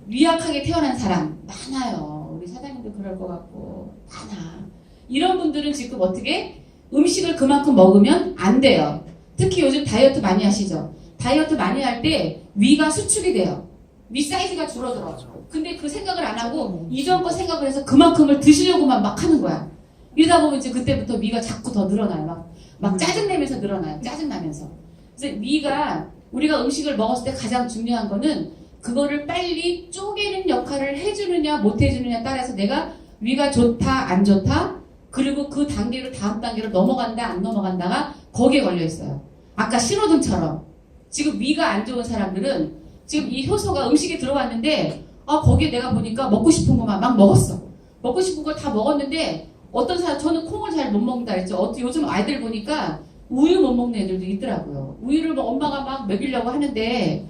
위약하게 태어난 사람 많아요. 우리 사장님도 그럴 것 같고 많아. 이런 분들은 지금 어떻게 음식을 그만큼 먹으면 안 돼요. 특히 요즘 다이어트 많이 하시죠. 다이어트 많이 할 때 위가 수축이 돼요. 위 사이즈가 줄어들어. 근데 그 생각을 안 하고 이전 거 생각을 해서 그만큼을 드시려고만 막 하는 거야. 이러다 보면 이제 그때부터 위가 자꾸 더 늘어나요. 막 짜증내면서 늘어나요. 짜증나면서. 그래서 위가 우리가 음식을 먹었을 때 가장 중요한 거는 그거를 빨리 쪼개는 역할을 해주느냐 못 해주느냐에 따라서 내가 위가 좋다 안 좋다 그리고 그 단계로 다음 단계로 넘어간다 안 넘어간다가 거기에 걸려 있어요. 아까 신호등처럼 지금 위가 안 좋은 사람들은 지금 이 효소가 음식에 들어왔는데 거기에 내가 보니까 먹고 싶은 것만 막 먹었어. 먹고 싶은 걸 다 먹었는데 어떤 사람 저는 콩을 잘 못 먹는다 그랬죠. 요즘 아이들 보니까 우유 못 먹는 애들도 있더라고요. 우유를 엄마가 막 먹이려고 하는데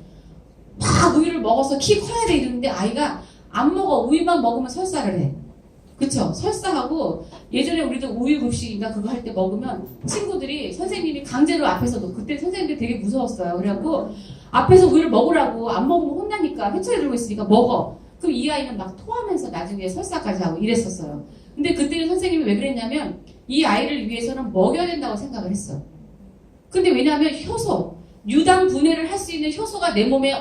막 우유를 먹어서 키 커야 돼 이러는데 아이가 안 먹어. 우유만 먹으면 설사를 해. 그쵸? 설사하고 예전에 우리도 우유급식인가 그거 할 때 먹으면 친구들이 선생님이 강제로 앞에서도 그때 선생님들 되게 무서웠어요. 그래갖고 앞에서 우유를 먹으라고 안 먹으면 혼나니까 회초리 들고 있으니까 먹어. 그럼 이 아이는 막 토하면서 나중에 설사까지 하고 이랬었어요. 근데 그때는 선생님이 왜 그랬냐면 이 아이를 위해서는 먹여야 된다고 생각을 했어. 근데 왜냐하면 효소, 유당 분해를 할 수 있는 효소가 내 몸에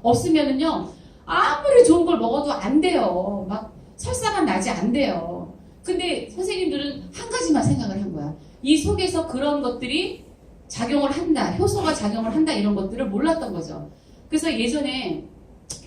없으면은요 아무리 좋은 걸 먹어도 안 돼요. 막 설사만 나지 안 돼요. 근데 선생님들은 한 가지만 생각을 한 거야. 이 속에서 그런 것들이 작용을 한다. 효소가 작용을 한다. 이런 것들을 몰랐던 거죠. 그래서 예전에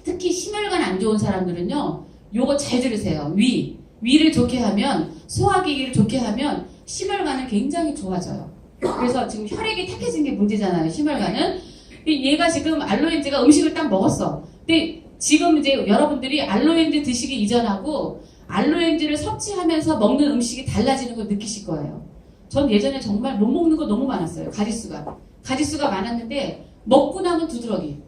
특히 심혈관 안 좋은 사람들은요. 요거 잘 들으세요. 위 위를 좋게 하면, 소화기기를 좋게 하면 심혈관은 굉장히 좋아져요. 그래서 지금 혈액이 탁해진 게 문제잖아요. 심혈관은. 얘가 지금 알로엔제가 음식을 딱 먹었어. 근데 지금 이제 여러분들이 알로엔제 드시기 이전하고 알로엔제를 섭취하면서 먹는 음식이 달라지는 걸 느끼실 거예요. 전 예전에 정말 못 먹는 거 너무 많았어요. 가지수가 많았는데 먹고 나면 두드러기.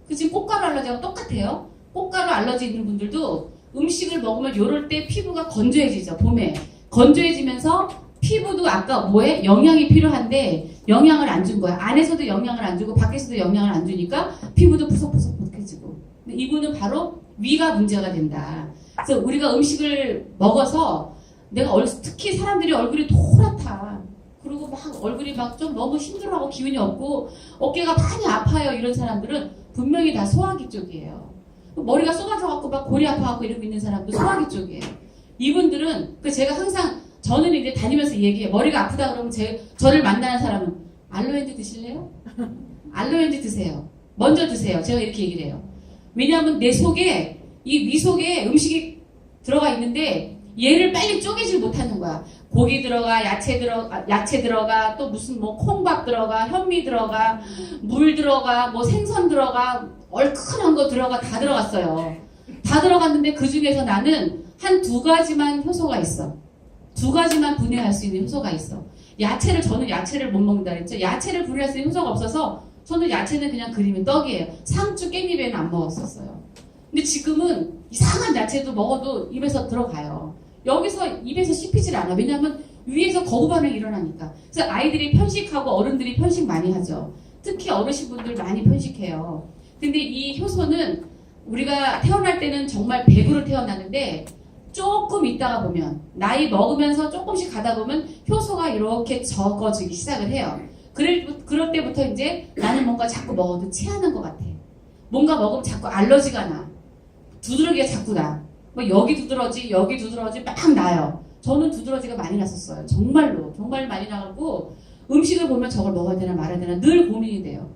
그 지금 꽃가루 알러지하고 똑같아요. 꽃가루 알러지 있는 분들도 음식을 먹으면 요럴 때 피부가 건조해지죠. 봄에. 건조해지면서 피부도 아까 뭐에? 영양이 필요한데 영양을 안 준 거야. 안에서도 영양을 안 주고 밖에서도 영양을 안 주니까 피부도 푸석푸석해지고. 이분은 바로 위가 문제가 된다. 그래서 우리가 음식을 먹어서 내가 특히 사람들이 얼굴이 노랗다. 그리고 막 얼굴이 막 좀 너무 힘들어하고 기운이 없고 어깨가 많이 아파요. 이런 사람들은 분명히 다 소화기 쪽이에요. 머리가 쏟아져갖고 막 골이 아파갖고 이러고 있는 사람도 소화기 쪽이에요. 이분들은 제가 항상 저는 이제 다니면서 얘기해요. 머리가 아프다 그러면 저를 만나는 사람은 알로엔제 드실래요? 알로엔제 드세요. 먼저 드세요. 제가 이렇게 얘기를 해요. 왜냐하면 내 속에 이 위 속에 음식이 들어가 있는데 얘를 빨리 쪼개질 못하는 거야. 고기 들어가, 야채 들어가, 또 무슨 뭐 콩밥 들어가, 현미 들어가, 물 들어가, 뭐 생선 들어가, 얼큰한 거 들어가, 다 들어갔어요. 다 들어갔는데 그 중에서 나는 한 2가지만 효소가 있어. 2가지만 분해할 수 있는 효소가 있어. 저는 야채를 못 먹는다 그랬죠. 야채를 분해할 수 있는 효소가 없어서 저는 야채는 그냥 그리면 떡이에요. 상추, 깻잎에는 안 먹었었어요. 근데 지금은 이상한 야채도 먹어도 입에서 들어가요. 여기서 입에서 씹히질 않아. 왜냐하면 위에서 거부 반응이 일어나니까. 그래서 아이들이 편식하고 어른들이 편식 많이 하죠. 특히 어르신분들 많이 편식해요. 근데 이 효소는 우리가 태어날 때는 정말 100으로 태어나는데 조금 있다가 보면 나이 먹으면서 조금씩 가다 보면 효소가 이렇게 적어지기 시작을 해요. 그럴 때부터 이제 나는 뭔가 자꾸 먹어도 체하는 것 같아. 뭔가 먹으면 자꾸 알러지가 나. 두드러기가 자꾸 나. 뭐 여기 두드러지 막 나요. 저는 두드러지가 많이 났었어요. 정말로. 정말 많이 나고 음식을 보면 저걸 먹어야 되나 말아야 되나 늘 고민이 돼요.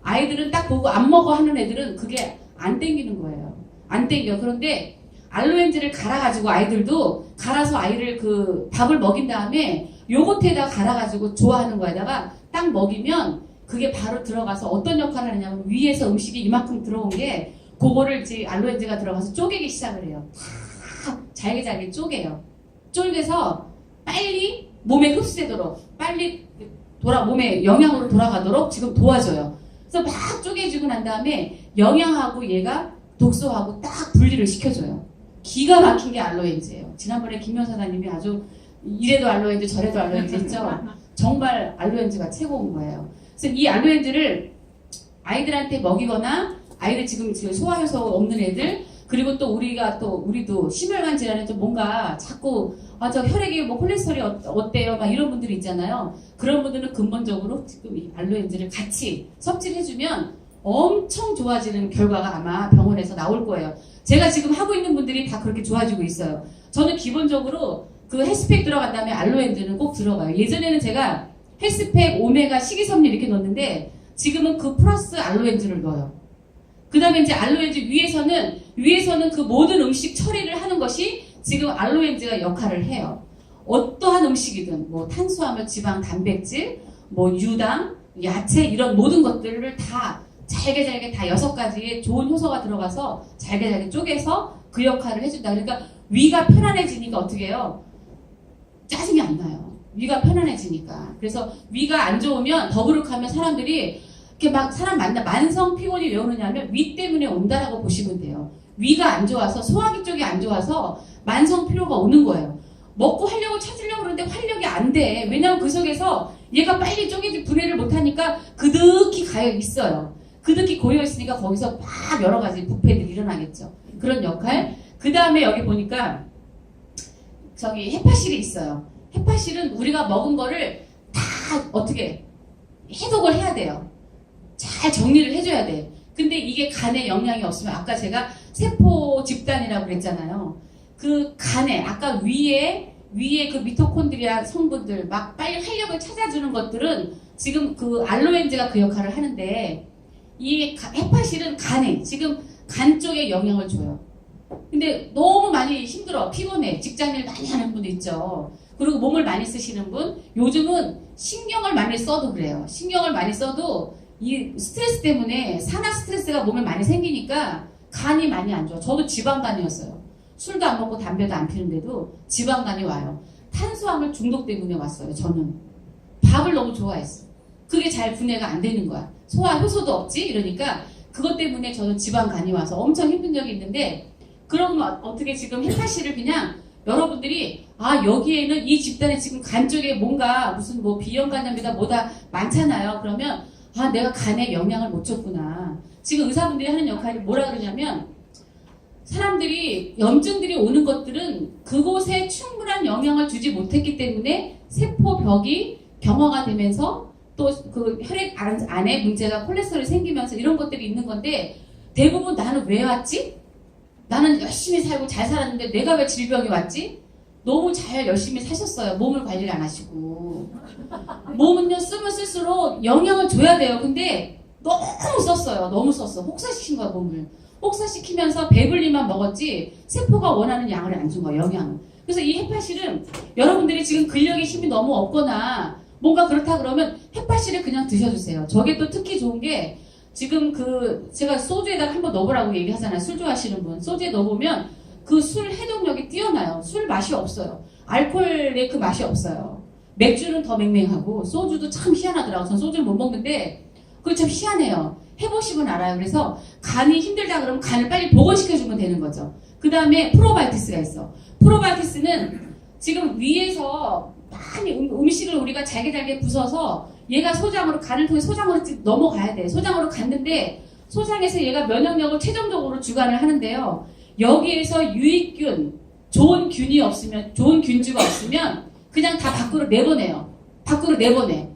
아이들은 딱 보고 안 먹어 하는 애들은 그게 안 땡기는 거예요. 안 땡겨. 그런데 알로엔제를 갈아가지고 아이들도 갈아서 아이를 밥을 먹인 다음에 요거트에다 갈아가지고 좋아하는 거에다가 딱 먹이면 그게 바로 들어가서 어떤 역할을 하냐면 위에서 음식이 이만큼 들어온 게 그거를 이제 알로엔제가 들어가서 쪼개기 시작을 해요. 다 잘게 쪼개요. 쪼개서 빨리 몸에 흡수되도록 빨리 몸에 영양으로 돌아가도록 지금 도와줘요. 그래서 막 쪼개지고 난 다음에 영양하고 얘가 독소하고 딱 분리를 시켜줘요. 기가 막힌 게 알로엔제예요. 지난번에 김명사장님이 아주 이래도 알로엔제 저래도 알로엔제 했죠. 정말 알로엔제가 최고인 거예요. 그래서 이 알로엔제를 아이들한테 먹이거나 아이들 지금 소화효소 없는 애들 그리고 또 우리도 심혈관 질환에 좀 뭔가 자꾸 저 혈액이 뭐 콜레스테롤이 어때요? 막 이런 분들이 있잖아요. 그런 분들은 근본적으로 지금 이 알로엔제를 같이 섭취를 해주면 엄청 좋아지는 결과가 아마 병원에서 나올 거예요. 제가 지금 하고 있는 분들이 다 그렇게 좋아지고 있어요. 저는 기본적으로 헬스팩 들어간 다음에 알로엔제는 꼭 들어가요. 예전에는 제가 헬스팩, 오메가, 식이섬유 이렇게 넣었는데 지금은 그 플러스 알로엔제를 넣어요. 그 다음에 이제 알로엔제 위에서는 그 모든 음식 처리를 하는 것이 지금 알로엔제가 역할을 해요. 어떠한 음식이든 뭐 탄수화물, 지방, 단백질, 뭐 유당, 야채 이런 모든 것들을 다 잘게 다 6가지의 좋은 효소가 들어가서 잘게 쪼개서 그 역할을 해준다. 그러니까 위가 편안해지니까 어떻게 해요? 짜증이 안 나요. 위가 편안해지니까. 그래서 위가 안 좋으면 더부룩하면 사람들이 이렇게 막 사람 만성 피곤이 왜 오느냐면 위 때문에 온다라고 보시면 돼요. 위가 안 좋아서 소화기 쪽이 안 좋아서 만성 피로가 오는 거예요. 먹고 활력을 찾으려고 그러는데 활력이 안 돼. 왜냐하면 그 속에서 얘가 빨리 쪼개지 분해를 못하니까 그득히 가여 있어요. 그득히 고여 있으니까 거기서 막 여러 가지 부패들이 일어나겠죠. 그런 역할. 그 다음에 여기 보니까 저기 헤파실이 있어요. 헤파실은 우리가 먹은 거를 다 어떻게 해독을 해야 돼요. 잘 정리를 해줘야 돼. 근데 이게 간에 영향이 없으면 아까 제가 세포 집단이라고 그랬잖아요. 그 간에 아까 위에 그 미토콘드리아 성분들 막 빨리 활력을 찾아주는 것들은 지금 그 알로엔제가 그 역할을 하는데 이 헤파실은 간에 지금 간 쪽에 영향을 줘요. 근데 너무 많이 힘들어. 피곤해. 직장일 많이 하는 분 있죠. 그리고 몸을 많이 쓰시는 분. 요즘은 신경을 많이 써도 그래요. 신경을 많이 써도 이 스트레스 때문에 산화 스트레스가 몸에 많이 생기니까 간이 많이 안 좋아. 저도 지방간이었어요. 술도 안 먹고 담배도 안 피는데도 지방간이 와요. 탄수화물 중독 때문에 왔어요. 저는 밥을 너무 좋아했어. 그게 잘 분해가 안 되는 거야. 소화 효소도 없지? 이러니까 그것 때문에 저는 지방간이 와서 엄청 힘든 적이 있는데, 그러면 어떻게 지금 해파씨를 그냥 여러분들이 여기에는 이 집단에 지금 간 쪽에 뭔가 무슨 뭐 비형간염이다 뭐다 많잖아요. 그러면 내가 간에 영향을 못 줬구나. 지금 의사분들이 하는 역할이 뭐라 그러냐면, 사람들이 염증들이 오는 것들은 그곳에 충분한 영향을 주지 못했기 때문에 세포벽이 경화가 되면서 또 그 혈액 안에 문제가 콜레스테롤이 생기면서 이런 것들이 있는 건데, 대부분 나는 왜 왔지? 나는 열심히 살고 잘 살았는데 내가 왜 질병이 왔지? 너무 잘 열심히 사셨어요. 몸을 관리를 안 하시고. 몸은요, 쓰면 쓸수록 영향을 줘야 돼요. 근데 너무 썼어요. 너무 썼어. 혹사시킨 거야, 몸을. 혹사시키면서 배불리만 먹었지 세포가 원하는 양을 안 준 거야, 영양을. 그래서 이 해파실은 여러분들이 지금 근력의 힘이 너무 없거나 뭔가 그렇다 그러면 해파실을 그냥 드셔주세요. 저게 또 특히 좋은 게, 지금 제가 소주에다가 한번 넣어보라고 얘기하잖아요. 술 좋아하시는 분. 소주에 넣어보면 그 술 해독력이 뛰어나요. 술 맛이 없어요. 알코올의 그 맛이 없어요. 맥주는 더 맹맹하고 소주도 참 희한하더라고요. 전 소주를 못 먹는데 그게 참 희한해요. 해보시면 알아요. 그래서 간이 힘들다 그러면 간을 빨리 복원시켜주면 되는 거죠. 그 다음에 프로바이오티스가 있어. 프로바이오티스는 지금 위에서 많이 음식을 우리가 잘게 부숴서 얘가 소장으로, 간을 통해 소장으로 넘어가야 돼. 소장으로 갔는데 소장에서 얘가 면역력을 최종적으로 주관을 하는데요. 여기에서 유익균, 좋은 균이 없으면, 좋은 균주가 없으면 그냥 다 밖으로 내보내요. 밖으로 내보내.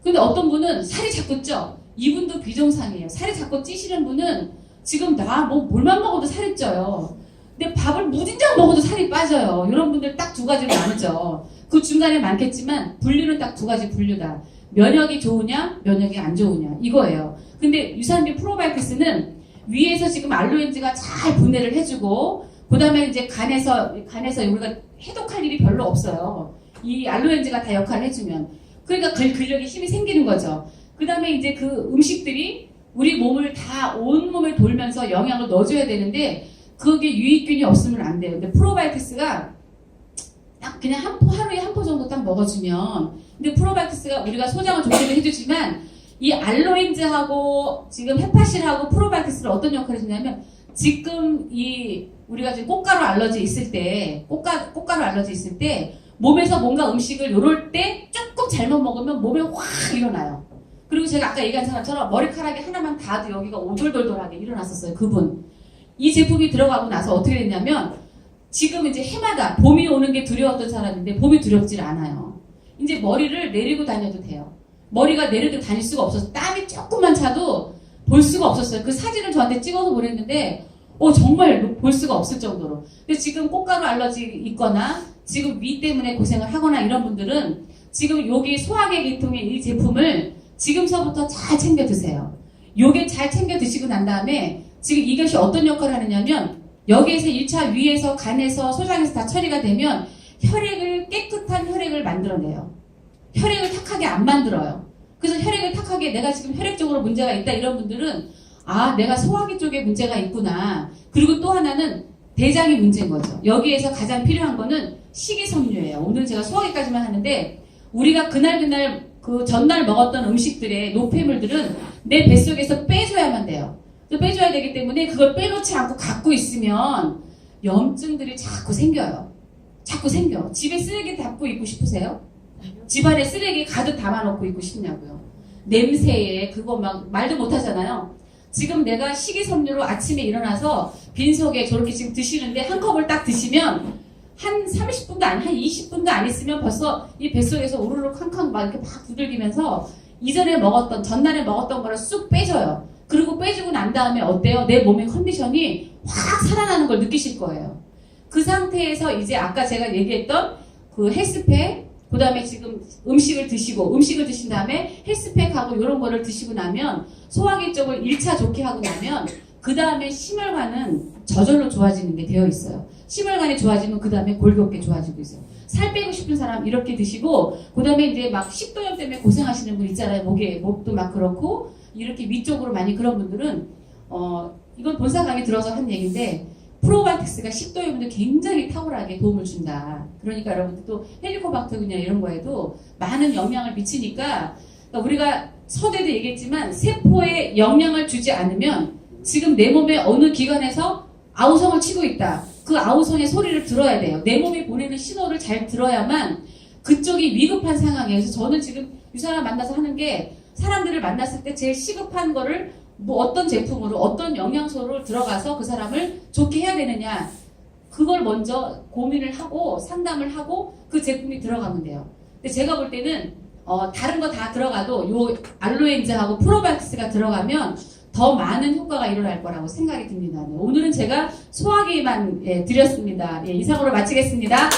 근데 어떤 분은 살이 자꾸 쪄. 이분도 비정상이에요. 살이 자꾸 찌시는 분은 지금 뭘만 먹어도 살이 쪄요. 근데 밥을 무진장 먹어도 살이 빠져요. 이런 분들 딱 두 가지로 나누죠. 그 중간에 많겠지만 분류는 딱 두 가지 분류다. 면역이 좋으냐, 면역이 안 좋으냐, 이거예요. 근데 유산균 프로바이오티스는 위에서 지금 알로엔즈가 잘 분해를 해주고, 그 다음에 이제 간에서 우리가 해독할 일이 별로 없어요. 이 알로엔즈가 다 역할을 해주면. 그러니까 근력에 힘이 생기는 거죠. 그 다음에 이제 그 음식들이 우리 몸을 다 온몸에 돌면서 영향을 넣어줘야 되는데, 그게 유익균이 없으면 안 돼요. 근데 프로바이오티스가 딱 그냥 하루에 한 포 정도 딱 먹어주면, 근데 프로바이오티스가 우리가 소장을 조절을 해주지만, 이 알로엔즈하고 지금 해파실하고 프로바이오티스를 어떤 역할을 해주냐면, 지금 우리가 지금 꽃가루 알러지 있을 때, 꽃가루 알러지 있을 때, 몸에서 뭔가 음식을 요럴 때 조금 잘못 먹으면 몸에 확 일어나요. 그리고 제가 아까 얘기한 사람처럼 머리카락이 하나만 닿아도 여기가 오돌돌돌하게 일어났었어요. 그분. 이 제품이 들어가고 나서 어떻게 됐냐면, 지금 이제 해마다 봄이 오는 게 두려웠던 사람인데 봄이 두렵질 않아요. 이제 머리를 내리고 다녀도 돼요. 머리가 내려도 다닐 수가 없어서 땀이 조금만 차도 볼 수가 없었어요. 그 사진을 저한테 찍어서 보냈는데 정말 볼 수가 없을 정도로. 근데 지금 꽃가루 알러지 있거나 지금 위 때문에 고생을 하거나 이런 분들은 지금 여기 소화계 계통의 이 제품을 지금서부터 잘 챙겨 드세요. 요게 잘 챙겨 드시고 난 다음에 지금 이것이 어떤 역할을 하느냐면, 여기에서 1차 위에서 간에서 소장에서 다 처리가 되면 깨끗한 혈액을 만들어내요. 혈액을 탁하게 안 만들어요. 그래서 혈액을 탁하게, 내가 지금 혈액적으로 문제가 있다 이런 분들은 내가 소화기 쪽에 문제가 있구나. 그리고 또 하나는 대장이 문제인 거죠. 여기에서 가장 필요한 거는 식이섬유예요. 오늘 제가 소화기까지만 하는데, 우리가 그날 그 전날 먹었던 음식들의 노폐물들은 내 뱃속에서 빼줘야만 돼요. 빼줘야 되기 때문에 그걸 빼놓지 않고 갖고 있으면 염증들이 자꾸 생겨요. 자꾸 생겨. 집에 쓰레기 담고 있고 싶으세요? 집안에 쓰레기 가득 담아놓고 있고 싶냐고요. 냄새에 그거 막 말도 못하잖아요. 지금 내가 식이섬유로 아침에 일어나서 빈속에 저렇게 지금 드시는데 한 컵을 딱 드시면 한 30분도 한 20분도 안 있으면 벌써 이 뱃속에서 우르르 캉캉 막 이렇게 막 두들기면서 전날에 먹었던 거를 쑥 빼줘요. 그리고 빼주고 난 다음에 어때요? 내 몸의 컨디션이 확 살아나는 걸 느끼실 거예요. 그 상태에서 이제 아까 제가 얘기했던 그 헬스팩, 그 다음에 지금 음식을 드신 다음에 헬스팩하고 이런 거를 드시고 나면 소화기 쪽을 1차 좋게 하고 나면 그 다음에 심혈관은 저절로 좋아지는 게 되어 있어요. 심혈관이 좋아지면 그 다음에 골격계 좋아지고 있어요. 살 빼고 싶은 사람 이렇게 드시고, 그 다음에 이제 막 식도염 때문에 고생하시는 분 있잖아요. 목도 막 그렇고, 이렇게 위쪽으로 많이 그런 분들은, 이건 본사 강의 들어서 한 얘기인데, 프로바이오틱스가 식도염도 굉장히 탁월하게 도움을 준다. 그러니까 여러분들 또 헬리코박터균이나 이런 거에도 많은 영향을 미치니까, 그러니까 우리가 서대도 얘기했지만, 세포에 영향을 주지 않으면, 지금 내 몸의 어느 기관에서 아우성을 치고 있다. 그 아우성의 소리를 들어야 돼요. 내 몸이 보내는 신호를 잘 들어야만 그쪽이 위급한 상황이에요. 그래서 저는 지금 이 사람 만나서 하는 게 사람들을 만났을 때 제일 시급한 거를 뭐 어떤 제품으로 어떤 영양소를 들어가서 그 사람을 좋게 해야 되느냐. 그걸 먼저 고민을 하고 상담을 하고 그 제품이 들어가면 돼요. 근데 제가 볼 때는 다른 거 다 들어가도 요 알로엔자하고 프로바이오틱스가 들어가면 더 많은 효과가 일어날 거라고 생각이 듭니다. 네, 오늘은 제가 소화기만 드렸습니다. 예, 이상으로 마치겠습니다.